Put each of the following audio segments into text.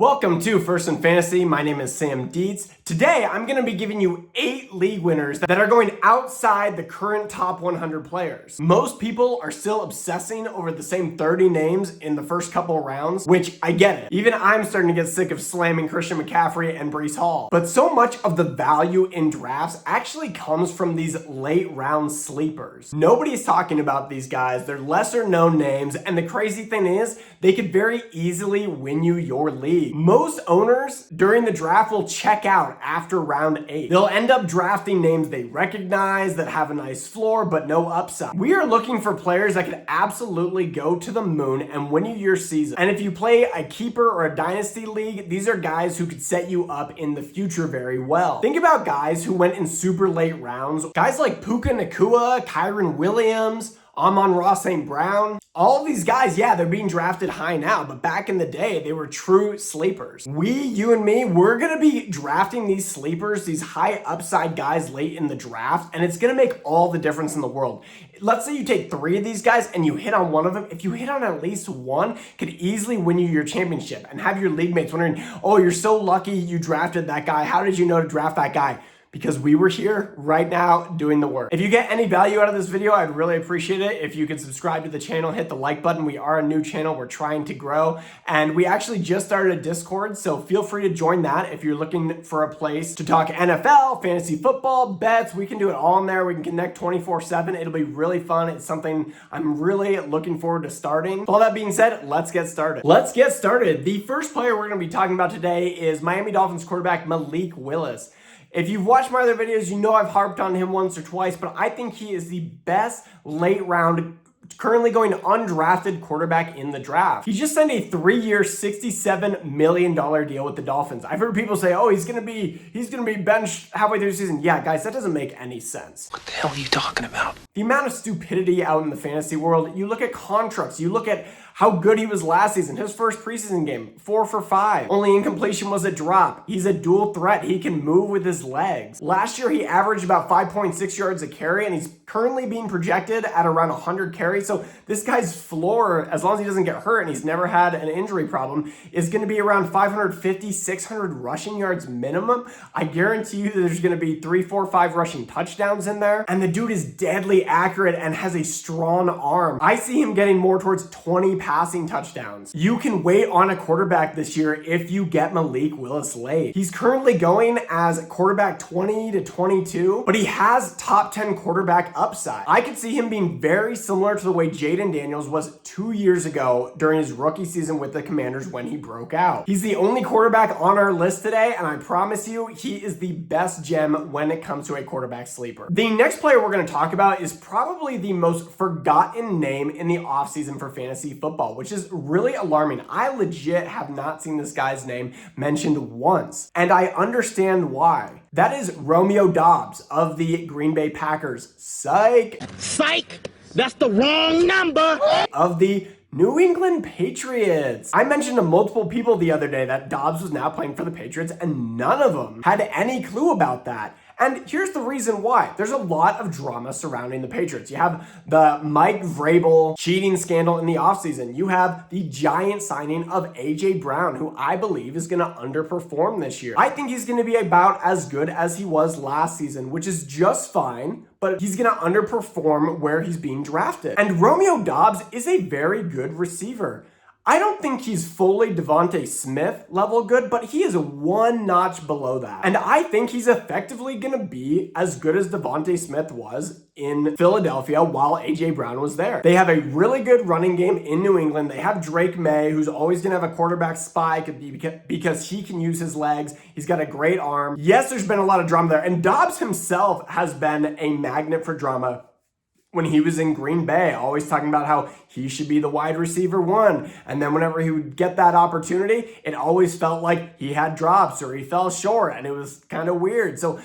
Welcome to First in Fantasy. My name is Sam Dietz. Today, I'm going to be giving you 8 league winners that are going outside the current top 100 players. Most people are still obsessing over the same 30 names in the first couple rounds, which I get it. Even I'm starting to get sick of slamming Christian McCaffrey and Breece Hall. But so much of the value in drafts actually comes from these late round sleepers. Nobody's talking about these guys. They're lesser known names, and the crazy thing is, they could very easily win you your league. Most owners during the draft will check out after round 8. They'll end up drafting names they recognize that have a nice floor but no upside. We are looking for players that could absolutely go to the moon and win you your season. And if you play a keeper or a dynasty league, these are guys who could set you up in the future very well. Think about guys who went in super late rounds. Guys like Puka Nacua, Kyron Williams, Amon-Ra St. Brown. All of these guys, yeah, they're being drafted high now, but back in the day, they were true sleepers. You and me, we're going to be drafting these sleepers, these high upside guys late in the draft, and it's going to make all the difference in the world. Let's say you take 3 of these guys and you hit on one of them. If you hit on at least one, could easily win you your championship and have your league mates wondering, oh, you're so lucky you drafted that guy. How did you know to draft that guy? Because we were here right now doing the work. If you get any value out of this video, I'd really appreciate it if you could subscribe to the channel, hit the like button. We are a new channel, we're trying to grow, and we actually just started a Discord, so feel free to join that if you're looking for a place to talk NFL, fantasy football, bets. We can do it all in there. We can connect 24/7. It'll be really fun. It's something I'm really looking forward to starting. With all that being said, let's get started. The first player we're gonna be talking about today is Miami Dolphins quarterback Malik Willis. If you've watched my other videos, you know I've harped on him once or twice, but I think he is the best late round, currently going undrafted quarterback in the draft. He just signed a 3-year, $67 million deal with the Dolphins. I've heard people say, oh, he's gonna be benched halfway through the season. Yeah, guys, that doesn't make any sense. What the hell are you talking about? The amount of stupidity out in the fantasy world, you look at contracts, you look at how good he was last season. His first preseason game, 4 for 5. Only incompletion was a drop. He's a dual threat. He can move with his legs. Last year, he averaged about 5.6 yards a carry, and he's currently being projected at around 100 carries. So this guy's floor, as long as he doesn't get hurt and he's never had an injury problem, is going to be around 550, 600 rushing yards minimum. I guarantee you that there's going to be 3, 4, 5 rushing touchdowns in there. And the dude is deadly accurate and has a strong arm. I see him getting more towards 20 passing touchdowns. You can wait on a quarterback this year if you get Malik Willis late. He's currently going as quarterback 20 to 22, but he has top 10 quarterback upside. I could see him being very similar to the way Jaden Daniels was 2 years ago during his rookie season with the Commanders when he broke out. He's the only quarterback on our list today, and I promise you, he is the best gem when it comes to a quarterback sleeper. The next player we're going to talk about is probably the most forgotten name in the offseason for fantasy football, which is really alarming. I legit have not seen this guy's name mentioned once, and I understand why. That is Romeo Doubs of the Green Bay Packers. Psych! That's the wrong number! Of the New England Patriots. I mentioned to multiple people the other day that Doubs was now playing for the Patriots, and none of them had any clue about that. And here's the reason why. There's a lot of drama surrounding the Patriots. You have the Mike Vrabel cheating scandal in the offseason. You have the giant signing of A.J. Brown, who I believe is going to underperform this year. I think he's going to be about as good as he was last season, which is just fine, but he's going to underperform where he's being drafted. And Romeo Doubs is a very good receiver. I don't think he's fully Devontae Smith level good, but he is 1 notch below that. And I think he's effectively going to be as good as Devontae Smith was in Philadelphia while A.J. Brown was there. They have a really good running game in New England. They have Drake May, who's always going to have a quarterback spike because he can use his legs. He's got a great arm. Yes, there's been a lot of drama there. And Doubs himself has been a magnet for drama when he was in Green Bay, always talking about how he should be the wide receiver 1. And then whenever he would get that opportunity, it always felt like he had drops or he fell short, and it was kind of weird. So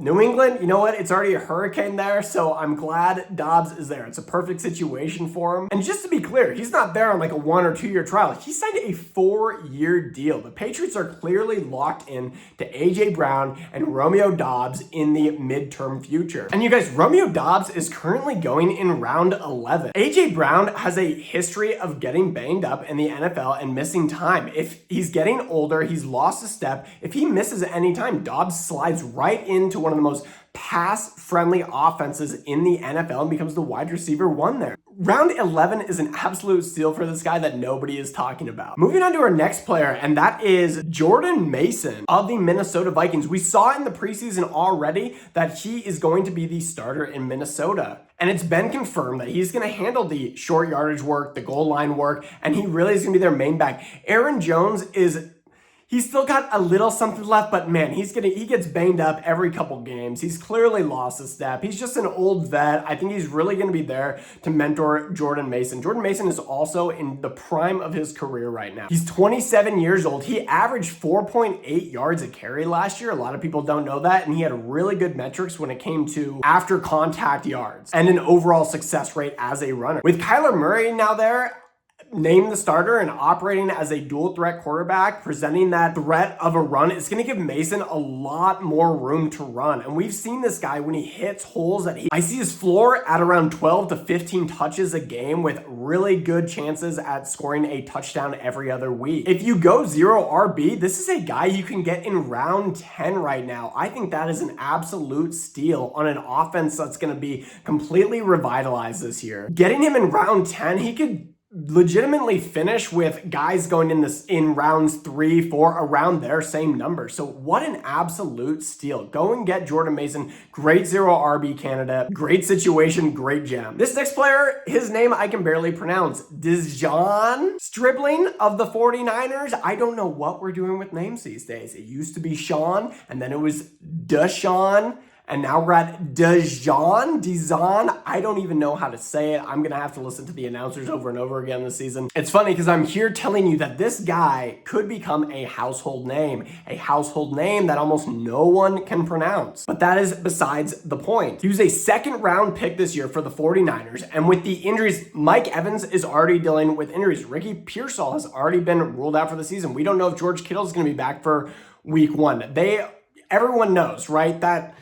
New England, you know what? It's already a hurricane there, so I'm glad Dobbs is there. It's a perfect situation for him. And just to be clear, he's not there on like a 1 or 2 year trial. He signed a 4-year deal. The Patriots are clearly locked in to AJ Brown and Romeo Dobbs in the midterm future. And you guys, Romeo Dobbs is currently going in round 11. AJ Brown has a history of getting banged up in the NFL and missing time. If he's getting older, he's lost a step. If he misses at any time, Dobbs slides right into one of the most pass-friendly offenses in the NFL and becomes the wide receiver 1 there. Round 11 is an absolute steal for this guy that nobody is talking about. Moving on to our next player, and that is Jordan Mason of the Minnesota Vikings. We saw in the preseason already that he is going to be the starter in Minnesota. And it's been confirmed that he's going to handle the short yardage work, the goal line work, and he really is going to be their main back. Aaron Jones he's still got a little something left, but man, he gets banged up every couple games. He's clearly lost a step. He's just an old vet. I think he's really going to be there to mentor Jordan Mason. Jordan Mason is also in the prime of his career right now. He's 27 years old. He averaged 4.8 yards a carry last year. A lot of people don't know that, and he had really good metrics when it came to after contact yards and an overall success rate as a runner. With Kyler Murray now there, named the starter and operating as a dual threat quarterback, presenting that threat of a run, it's going to give Mason a lot more room to run. And we've seen this guy when he hits holes I see his floor at around 12 to 15 touches a game with really good chances at scoring a touchdown every other week. If you go 0 RB, this is a guy you can get in round 10 right now. I think that is an absolute steal on an offense that's going to be completely revitalized this year. Getting him in round 10, he could legitimately finish with guys going in rounds 3, 4, around their same number. So what an absolute steal. Go and get Jordan Mason. Great 0 RB candidate. Great situation. Great gem. This next player, his name I can barely pronounce. Dejon Stribling of the 49ers. I don't know what we're doing with names these days. It used to be Sean, and then it was Deshaun. And now we're at Dizon. I don't even know how to say it. I'm going to have to listen to the announcers over and over again this season. It's funny because I'm here telling you that this guy could become a household name that almost no one can pronounce. But that is besides the point. He was a 2nd round pick this year for the 49ers. And with the injuries, Mike Evans is already dealing with injuries. Ricky Pearsall has already been ruled out for the season. We don't know if George Kittle is going to be back for week 1. Everyone knows, right, that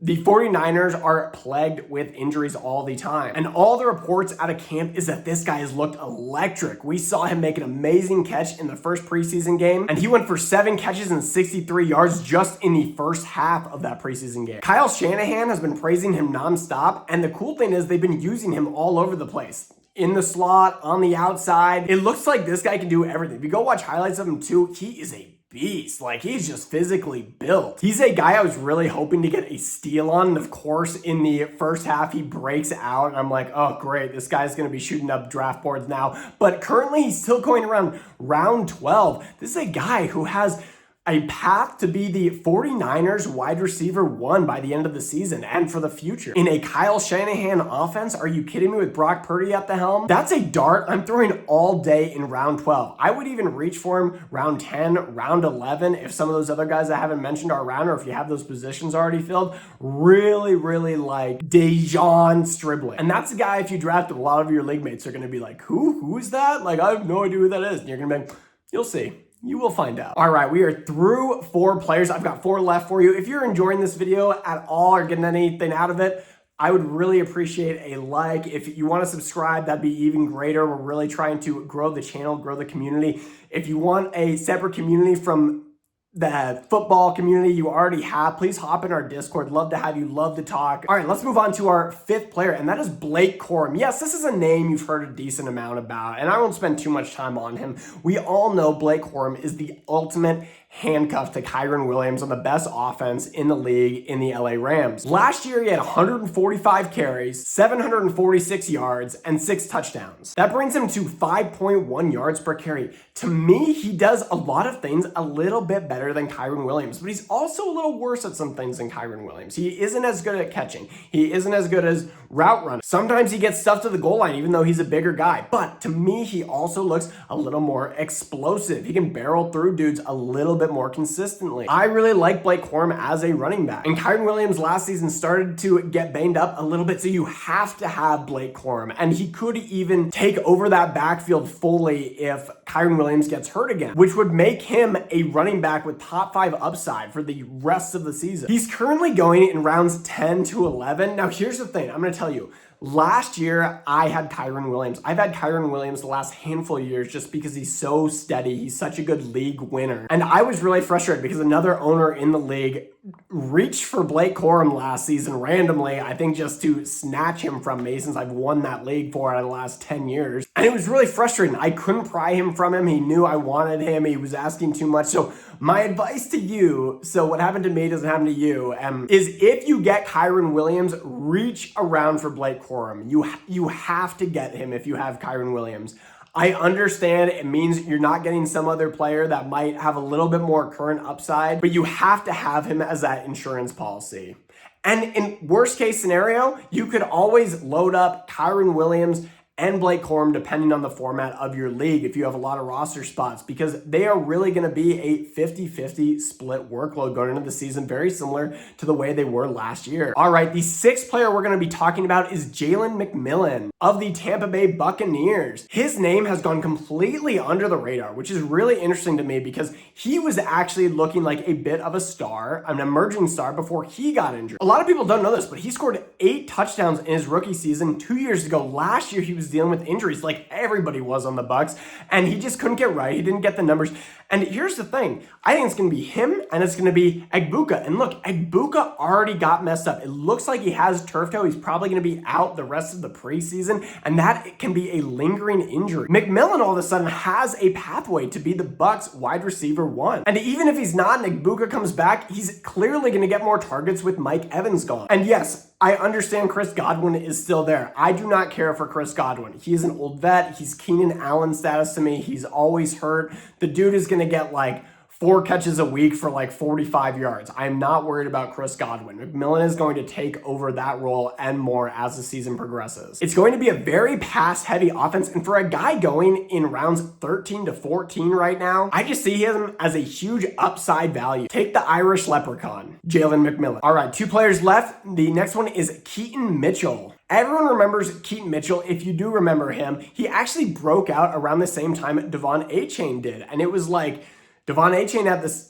the 49ers are plagued with injuries all the time. And all the reports out of camp is that this guy has looked electric. We saw him make an amazing catch in the first preseason game, and he went for 7 catches and 63 yards just in the first half of that preseason game. Kyle Shanahan has been praising him nonstop, and the cool thing is they've been using him all over the place. In the slot, on the outside. It looks like this guy can do everything. If you go watch highlights of him too, he is a beast. Like, he's just physically built. He's a guy I was really hoping to get a steal on. And of course, in the first half, he breaks out, and I'm like, oh, great. This guy's going to be shooting up draft boards now. But currently, he's still going around round 12. This is a guy who has a path to be the 49ers wide receiver 1 by the end of the season and for the future. In a Kyle Shanahan offense, are you kidding me, with Brock Purdy at the helm? That's a dart I'm throwing all day in round 12. I would even reach for him round 10, round 11, if some of those other guys I haven't mentioned are around, or if you have those positions already filled. Really, really like Dejon Stribling. And that's a guy, if you drafted, a lot of your league mates are going to be like, who is that? Like, I have no idea who that is. And you're going to be like, you'll see. You will find out. All right, we are through 4 players. I've got 4 left for you. If you're enjoying this video at all or getting anything out of it, I would really appreciate a like. If you want to subscribe, that'd be even greater. We're really trying to grow the channel, grow the community. If you want a separate community from the football community you already have, please hop in our Discord. Love to have you, love to talk. All right, let's move on to our 5th player, and that is Blake Corum. Yes, this is a name you've heard a decent amount about, and I won't spend too much time on him. We all know Blake Corum is the ultimate handcuffed to Kyren Williams on the best offense in the league in the LA Rams. Last year, he had 145 carries, 746 yards, and 6 touchdowns. That brings him to 5.1 yards per carry. To me, he does a lot of things a little bit better than Kyren Williams, but he's also a little worse at some things than Kyren Williams. He isn't as good at catching. He isn't as good as route running. Sometimes he gets stuff to the goal line, even though he's a bigger guy. But to me, he also looks a little more explosive. He can barrel through dudes a little bit bit more consistently. I really like Blake Corum as a running back. And Kyren Williams last season started to get banged up a little bit, so you have to have Blake Corum. And he could even take over that backfield fully if Kyren Williams gets hurt again, which would make him a running back with top 5 upside for the rest of the season. He's currently going in rounds 10 to 11. Now, here's the thing. I'm going to tell you. Last year, I had Kyren Williams. I've had Kyren Williams the last handful of years just because he's so steady. He's such a good league winner. And I was really frustrated because another owner in the league reached for Blake Corum last season randomly, I think just to snatch him from me since I've won that league for out of the last 10 years. And it was really frustrating. I couldn't pry him from him. He knew I wanted him. He was asking too much. So my advice to you, so what happened to me doesn't happen to you, is if you get Kyren Williams, reach around for Blake Corum. You have to get him if you have Kyren Williams. I understand it means you're not getting some other player that might have a little bit more current upside, but you have to have him as that insurance policy. And in worst case scenario, you could always load up Kyren Williams and Blake Corum depending on the format of your league if you have a lot of roster spots, because they are really going to be a 50-50 split workload going into the season, very similar to the way they were last year. All right, the 6th player we're going to be talking about is Jalen McMillan of the Tampa Bay Buccaneers. His name has gone completely under the radar, which is really interesting to me because he was actually looking like a bit of a star, an emerging star before he got injured. A lot of people don't know this, but he scored 8 touchdowns in his rookie season 2 years ago. Last year, he was dealing with injuries like everybody was on the Bucs, and he just couldn't get right. He didn't get the numbers. And here's the thing. I think it's going to be him and it's going to be Egbuka. And look, Egbuka already got messed up. It looks like he has turf toe. He's probably going to be out the rest of the preseason, and that can be a lingering injury. McMillan all of a sudden has a pathway to be the Bucs wide receiver 1. And even if he's not and Egbuka comes back, he's clearly going to get more targets with Mike Evans gone. And yes, I understand Chris Godwin is still there. I do not care for Chris Godwin. He is an old vet. He's Keenan Allen status to me. He's always hurt. The dude is going to get like 4 catches a week for like 45 yards. I'm not worried about Chris Godwin. McMillan is going to take over that role and more as the season progresses. It's going to be a very pass-heavy offense, and for a guy going in rounds 13 to 14 right now, I just see him as a huge upside value. Take the Irish leprechaun, Jalen McMillan. All right, 2 players left. The next one is Keaton Mitchell. Everyone remembers Keaton Mitchell. If you do remember him, he actually broke out around the same time Devon Achane did, and it was like Devon Achane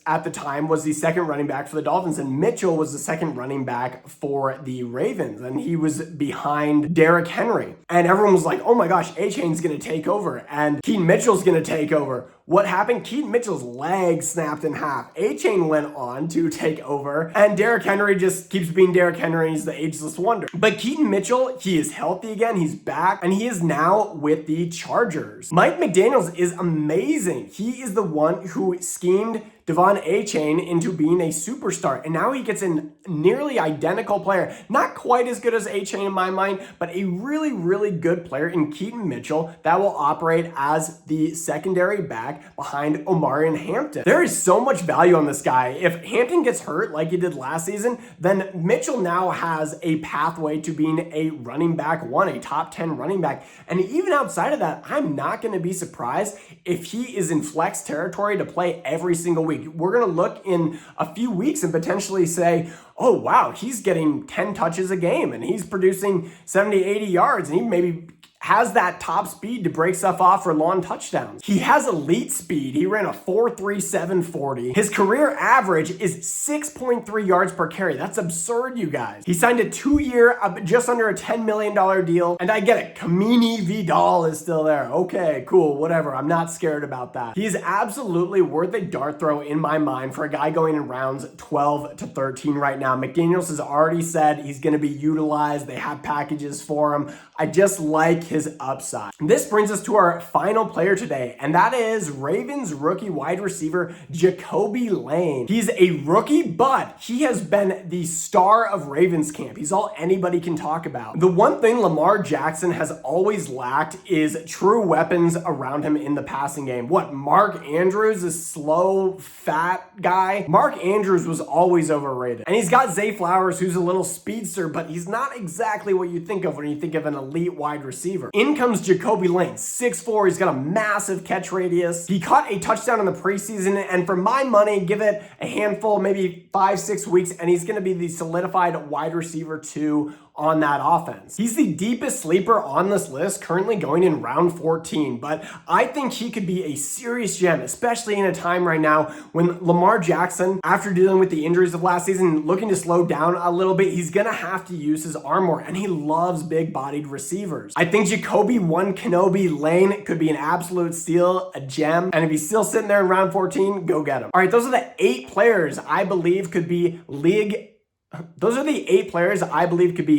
at the time was the second running back for the Dolphins, and Mitchell was the second running back for the Ravens, and he was behind Derrick Henry. And everyone was like, oh my gosh, Achane's going to take over, and Keaton Mitchell's going to take over. What happened? Keaton Mitchell's leg snapped in half. Achane went on to take over, and Derrick Henry just keeps being Derrick Henry. He's the ageless wonder. But Keaton Mitchell, he is healthy again. He's back, and he is now with the Chargers. Mike McDaniels is amazing. He is the one who schemed Devon Achane into being a superstar, and now he gets a nearly identical player, not quite as good as Achane in my mind, but a really, really good player in Keaton Mitchell that will operate as the secondary back behind Omarion Hampton. There is so much value on this guy. If Hampton gets hurt like he did last season, then Mitchell now has a pathway to being a running back 1, a top 10 running back. And even outside of that, I'm not going to be surprised if he is in flex territory to play every single week. We're going to look in a few weeks and potentially say, oh, wow, he's getting 10 touches a game and he's producing 70, 80 yards, and he maybe has that top speed to break stuff off for long touchdowns. He has elite speed. He ran a 4.37 40. His career average is 6.3 yards per carry. That's absurd, you guys. He signed a 2-year, just under a $10 million deal. And I get it. Kamini Vidal is still there. Okay, cool, whatever. I'm not scared about that. He is absolutely worth a dart throw in my mind for a guy going in rounds 12 to 13 right now. McDaniels has already said he's going to be utilized. They have packages for him. I just like his upside. This brings us to our final player today, and that is Ravens rookie wide receiver Jacoby Lane. He's a rookie, but he has been the star of Ravens camp. He's all anybody can talk about. The one thing Lamar Jackson has always lacked is true weapons around him in the passing game. What, Mark Andrews, this slow, fat guy? Mark Andrews was always overrated. And he's got Zay Flowers, who's a little speedster, but he's not exactly what you think of when you think of an elite wide receiver. receiver. In comes Jacoby Lane, 6'4", he's got a massive catch radius. He caught a touchdown in the preseason, and for my money, give it a handful, maybe 5-6 weeks, and he's gonna be the solidified wide receiver 2 on that offense. He's the deepest sleeper on this list, currently going in round 14, but I think he could be a serious gem, especially in a time right now when Lamar Jackson, after dealing with the injuries of last season, looking to slow down a little bit, he's gonna have to use his arm more, and he loves big-bodied receivers. I think Jacoby Kenobi Lane could be an absolute steal, a gem, and if he's still sitting there in round 14, go get him. All right, those are the 8 players I believe could be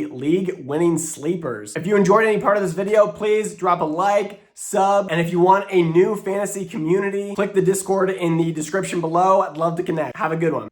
league-winning sleepers. If you enjoyed any part of this video, please drop a like, sub, and if you want a new fantasy community, click the Discord in the description below. I'd love to connect. Have a good one.